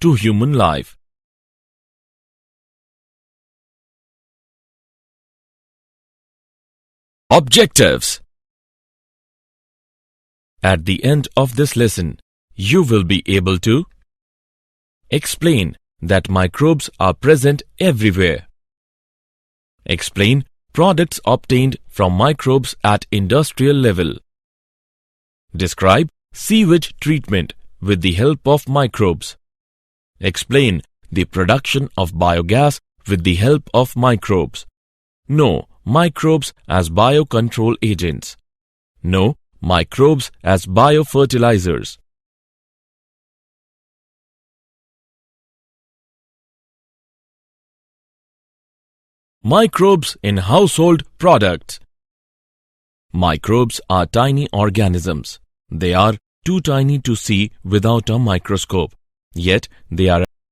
to human life. Objectives. At the end of this lesson, you will be able to explain that microbes are present everywhere. Explain products obtained from microbes at industrial level. Describe sewage treatment with the help of microbes. Explain the production of biogas with the help of microbes. Know microbes as biocontrol agents. Know microbes as biofertilizers. Microbes in household products. Microbes are tiny organisms. They are too tiny to see without a microscope, yet they are